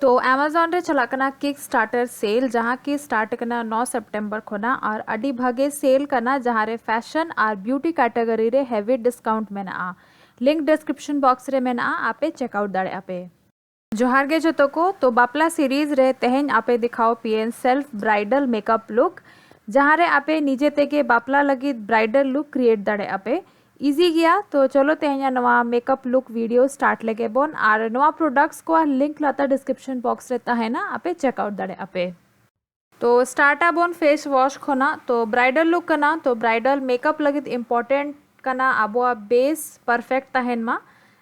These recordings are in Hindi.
तो अमेजोन रे चला कना किक स्टार्टर सेल जहाँ की स्टार्ट करना 9 सितंबर खोना और अडी भागे सेल करना जहाँ रे फैशन और ब्यूटी कैटेगरी रे हेवी डिस्काउंट में ना लिंक डिस्क्रिप्शन बॉक्स रे में ना आपे चेकआउट दाड़े आपे जोहार गे जतो को तो बापला सीरीज रे तेहेन आपे दिखाओ PN self bridal makeup look जहाँ रे आपे निजे तेके बापला लगी ब्राइडल लुक क्रिएट दाड़े आपे इजी गया तो चलो तेहना नवा मेकअप लुक वीडियो स्टार्ट लगे बोन और नवा प्रोडक्ट्स को लिंक लाता डिस्क्रिप्शन बॉक्स रहता है ना आपे चेकआउट दाड़े आपे तो स्टार्ट बोन फेस वॉश खोना तो ब्राइडल लुक करना तो ब्राइडल मेकअप लगित इम्पोर्टेंट करना आबो बेस परफेक्ट तहन मा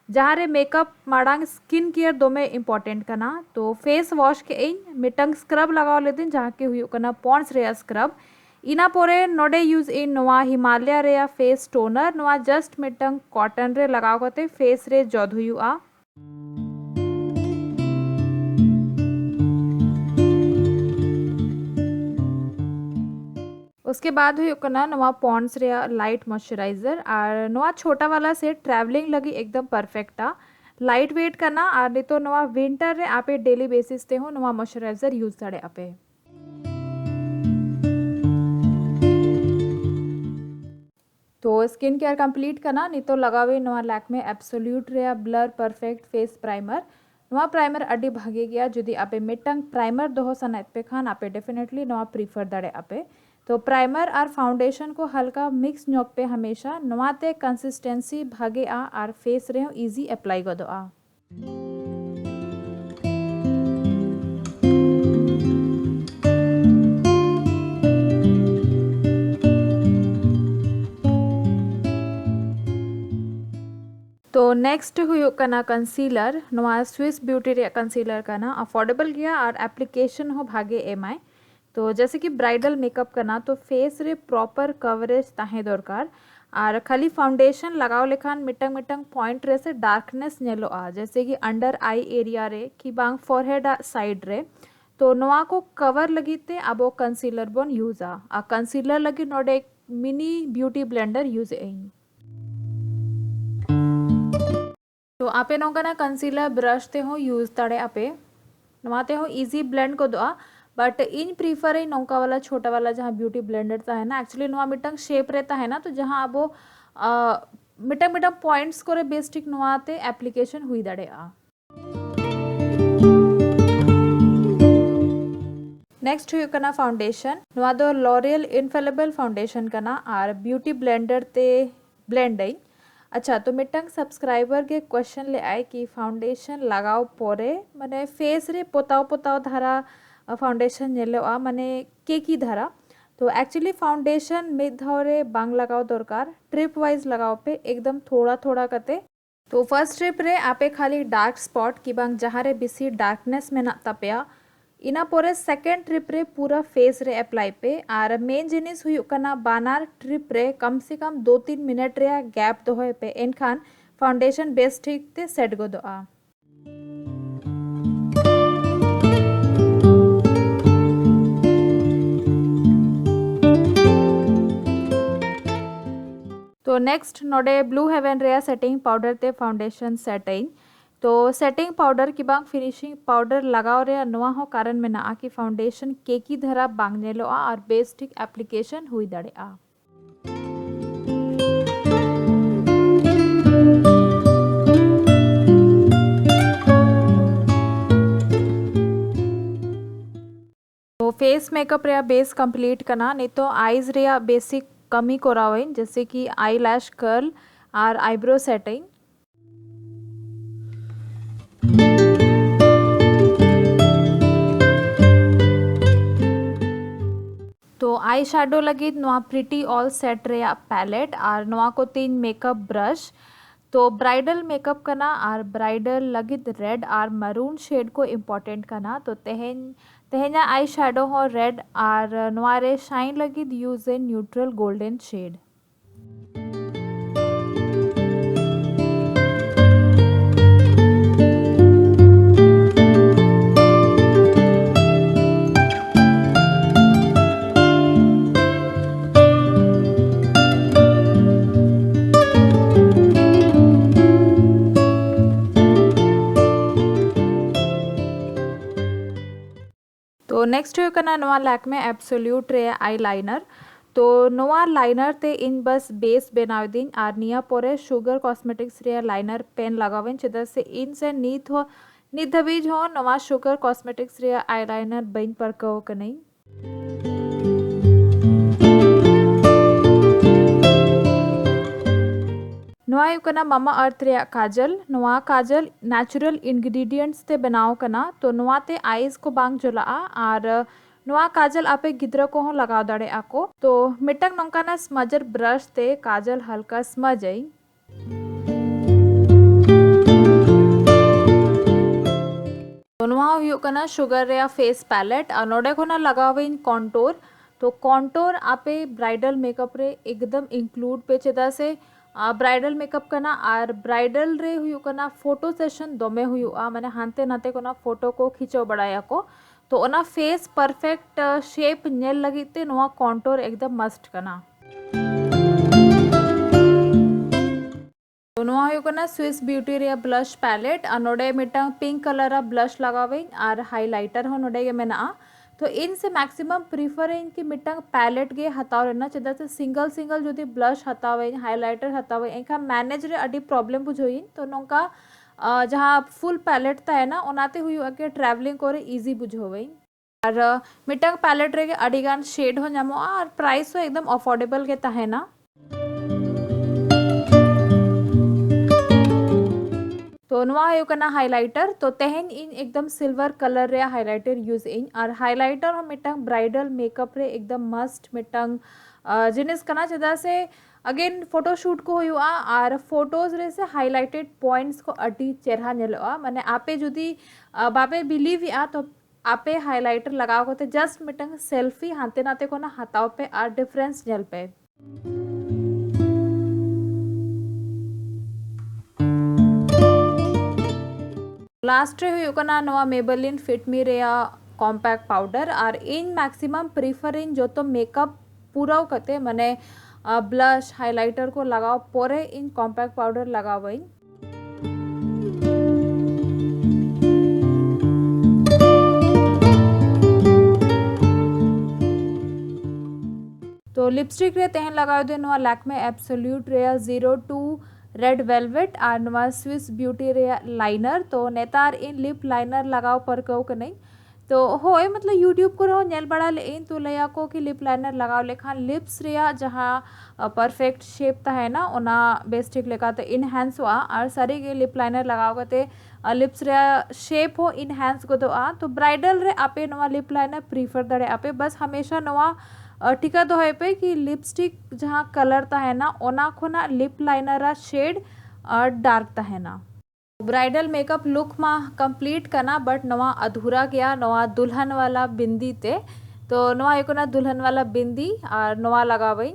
जहाँ रे मेकअप माड़ांग स्किन केयर दो में इम्पोर्टेंट करना तो फेस वॉश के इन मिटंग स्क्रब लगाओ लेदिन जहाँ के हुई करना पॉन्ड्स रे स्क्रब इना पोरे नोडे यूज इन नोआ हिमालय रे फेस टोनर नोआ जस्ट मिटंग कॉटन रे लगाओ कते फेस रे जद हुआ उसके बाद हुई करना नोआ पॉन्ड्स रे लाइट मॉइस्चराइजर और नोआ छोटा वाला से ट्रैवलिंग लगी एकदम परफेक्ट आ लाइट वेट करना और नहीं तो नोआ विंटर रे आपे डेली बेसिस ते हो नोआ मॉइस्चराइजर यूज करे आपे तो स्किन केयर कंप्लीट करना नहीं तो लगावे नवा लैक्मे एब्सोल्यूट रे ब्लर परफेक्ट फेस प्राइमर नवा प्राइमर अड्डी भागे गया जुदी आपे मिटंग प्राइमर दोहो सनत पे खान आपे डेफिनेटली नवा प्रीफर दड़े आपे तो प्राइमर और फाउंडेशन को हल्का मिक्स न्योक पे हमेशा नवाते कंसिस्टेंसी भागे आ और फेस रे इजी अप्लाई गदो आ तो नेक्स्ट हुई करना कंसीलर नवा स्विस ब्यूटी रे कंसीलर करना अफोर्डेबल गया और एप्लीकेशन हो भागे एमआई तो जैसे कि ब्राइडल मेकअप करना तो फेस रे प्रॉपर कवरेज ताहे दरकार और खाली फाउंडेशन लगाओ लेखान मिटंग मिटंग पॉइंट रे से डार्कनेस नेलो आ जैसे कि अंडर आई एरिया रे कि बांग फोरहेड साइड रे तो नवा को कवर लगीते अब कंसीलर बोन यूज आ कंसीलर लगी नोडे मिनी ब्यूटी ब्लेंडर यूज एन तो आपे नौका कंसीलर ब्रश ते हो यूज तड़े आपे नवाते हो इजी ब्लेंड को दो बट इन प्रीफर है नौका वाला छोटा वाला जहाँ ब्यूटी ब्लेंडर था है ना एक्चुअली नवा मिटंग शेप रहता है ना तो जहाँ अब वो मिटंग मिटंग पॉइंट्स को रे बेस्टिक नवाते एप्लीकेशन हुई दड़े आ नेक्स्ट हुई करना फाउंडेशन नवा दो लॉरियल इनफेलेबल फाउंडेशन करना और ब्यूटी ब्लेंडर ते ब्लेंड आई अच्छा तो मिटंग सब्सक्राइबर के क्वेश्चन ले आए कि फाउंडेशन लगाओ पोरे माने फेस रे पोताओ पोताओ धारा फाउंडेशन नेलो आ माने के की धारा तो एक्चुअली फाउंडेशन मिड धौरे बांग लगाओ दरकार ट्रिप वाइज लगाओ पे एकदम थोड़ा थोड़ा कते तो फर्स्ट ट्रिप रे आपे खाली डार्क स्पॉट की बांग जहाँ रे बिसी डार्कनेस में ना तपया इना पोरे सेकेंड ट्रिप रे पूरा फेस रे अप्लाई पे और मेन जिनिस हुई करना बानार ट्रिप रे कम से कम 2-3 मिनट रे गैप दोहे पे एनखान फाउंडेशन बेस ठीक ते सेट गो दो आ तो नेक्स्ट नोडे ब्लू हेवन रे सेटिंग पाउडर ते फाउंडेशन सेटिंग तो सेटिंग पाउडर की बांग फिनिशिंग पाउडर लगाओ रे नवा हो कारण में ना कि फाउंडेशन के की धरा बांगने लो आ और बेस्टिक एप्लीकेशन हुई दड़े आ तो फेस मेकअप रे बेस कंप्लीट करना नहीं तो आईज रे बेसिक कमी करावें जैसे कि आई लैश कर्ल और आईब्रो सेटिंग तो आई शेडो लगी नवा प्रिटी ऑल सेट रे पैलेट और नवा को 3 मेकअप ब्रश तो ब्राइडल मेकअप करना और ब्राइडल लगित रेड और मरून शेड को इम्पोर्टेंट करना तो तेहना आई शेडो हो रेड और नवा रे शाइन लगित use a neutral golden shade तो नेक्स्ट हुई कना नवा लैक्मे एब्सोल्यूट रे आई लाइनर तो नवा लाइनर ते इन बस बेस बनाव दिन और निया पोरे शुगर कॉस्मेटिक्स रे लाइनर पेन लगावें चेदा से इन से नीत धबीज हो नवा शुगर कॉस्मेटिक्स रे आई लाइनर बइन पर कहो कनई नवा हुई कना मामा अर्थ रे काजल नवा काजल नेचुरल इंग्रेडिएंट्स ते बनाव कना तो नवा ते आईज को बांग जुला और नवा काजल आपे गिद्रा को लगाव दाड़े आको तो मिटक नौकाना स्मजर ब्रश ते काजल हल्का स्मज आई तो नवा हुई कना शुगर रे फेस पैलेट और नोडे को ना लगावे इन कॉन्टोर तो कॉन्टोर आपे ब्राइडल मेकअप रे एकदम इंक्लूड पे चेदा से ब्राइडल मेकअप करना और ब्राइडल रे हुई करना फोटो सेशन दोमे हुई माने हानते नाते को ना फोटो को खींचो बढ़ाया को तो ओना फेस परफेक्ट शेप नेल लगी ते नवा कॉन्टोर एकदम मस्ट करना तो नवा हुई करना स्विस ब्यूटी रे ब्लश पैलेट और नोडे मिटा पिंक कलर ब्लश लगावे और हाईलाइटर हो नोडे मेना तो इन से मैक्सिमम प्रीफर है इनकी मिटंग पैलेट गे हताव रहना चेदा से सिंगल सिंगल जो ब्लश हतावे हाईलाइटर हतावे एका मैनेज रे अडी प्रॉब्लम बुझोइन तो नोका जहाँ फुल पैलेट ता है ना ओनाते हुई के ट्रैवलिंग करे इजी बुझोवे और मिटंग पैलेट रे अडी गान शेड हो जामो और प्राइस हो एकदम अफोर्डेबल के ता है ना तो नवा हुई कना हाईलाइटर तो तेहन इन एकदम सिल्वर कलर रे हाईलाइटर यूज इन और हाईलाइटर हम मिटंग ब्राइडल मेकअप रे एकदम मस्ट मिटंग जिनिस कना चेदा से अगेन फोटोशूट को हुआ और फोटोज रे से हाईलाइटेड पॉइंट्स को अटी चेहरा नेलोआ माने आपे जुदी बापे बिलीव या तो आपे हाईलाइटर लगाओ को जस्ट मिटंग सेल्फी हाथे नाते को ना हताओ पे और डिफरेंस नेल पे लास्ट रे हुई कना नवा मेबेलिन फिट मी रे कॉम्पैक्ट पाउडर और इन मैक्सिमम प्रीफर इन जो तो मेकअप पूरा करते माने ब्लश हाईलाइटर को लगाओ पोरे इन कॉम्पैक्ट पाउडर लगाओ इन तो लिपस्टिक रे तेहन लगाओ दे नवा लैक्मे एब्सोल्यूट रे 02 रेड वेलवेट और नवा स्विस ब्यूटी रे लाइनर तो नेतार इन लिप लाइनर लगाओ पर कहो कि नहीं तो होए मतलब यूट्यूब को रहो नेल बड़ा ले इन तो लया को कि लिप लाइनर लगाओ लेखान लिप्स रे जहाँ परफेक्ट शेप ता है ना ओना बेस्टिक लेका तो इनहैंस हुआ और सारी के लिप लाइनर लगाओ गते लिप्स रे शेप हो इनहैंस को तो ब्राइडल रे आपे नवा लिप लाइनर प्रीफर दड़े आपे बस हमेशा नवा टीका तो है पे कि लिपस्टिक जहाँ कलर ता है ना ओना खोना लिप लाइनर शेड डार्क ता है ना ब्राइडल मेकअप लुक में कंप्लीट करना बट नवा अधूरा गया नवा दुल्हन वाला बिंदी ते तो नवा एक ना दुल्हन वाला बिंदी और नवा लगावई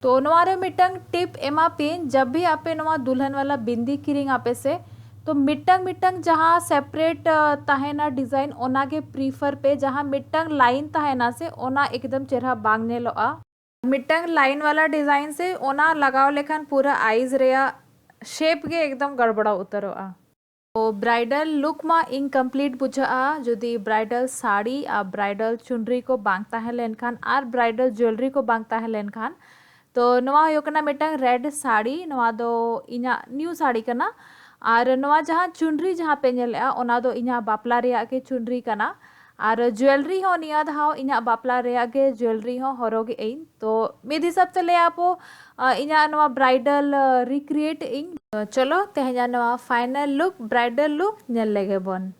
तो नवा रे मिटंग टिप एमा पेन जब भी आपे नवा दुल्हन वाला बिंदी किरिंग आपे से तो मिटंग जहाँ सेपरेट तहेना डिजाइन ओना के प्रीफर पे जहाँ मिटंग लाइन तहेना से ओना एकदम चेहरा बांगने लोआ मिटंग लाइन वाला डिजाइन से ओना लगाओ लेखन पूरा आईज रेया शेप के एकदम गड़बड़ा उतरोआ तो ब्राइडल लुक मा इनकम्प्लीट बुझा जुदी ब्राइडल साड़ी आ ब्राइडल चुनरी को बांगता है लेनखान और ब्राइडल ज्वेलरी को बांगता है लेनखान तो नवा हुई मिटंग रेड साड़ी नवा दो इना न्यू साड़ी कना और नवा जहाँ चुनरी जहाँ पे नेलेआ ओना दो इना बापला रेया के चुनरी कना और ज्वेलरी हो निया धाव इना बापला रेया के ज्वेलरी हो हरोगे इन तो मिद हिसाब से ले आपो इना नवा ब्राइडल रिक्रिएट इन चलो तेहजा नवा final look bridal look nail लेगे बन।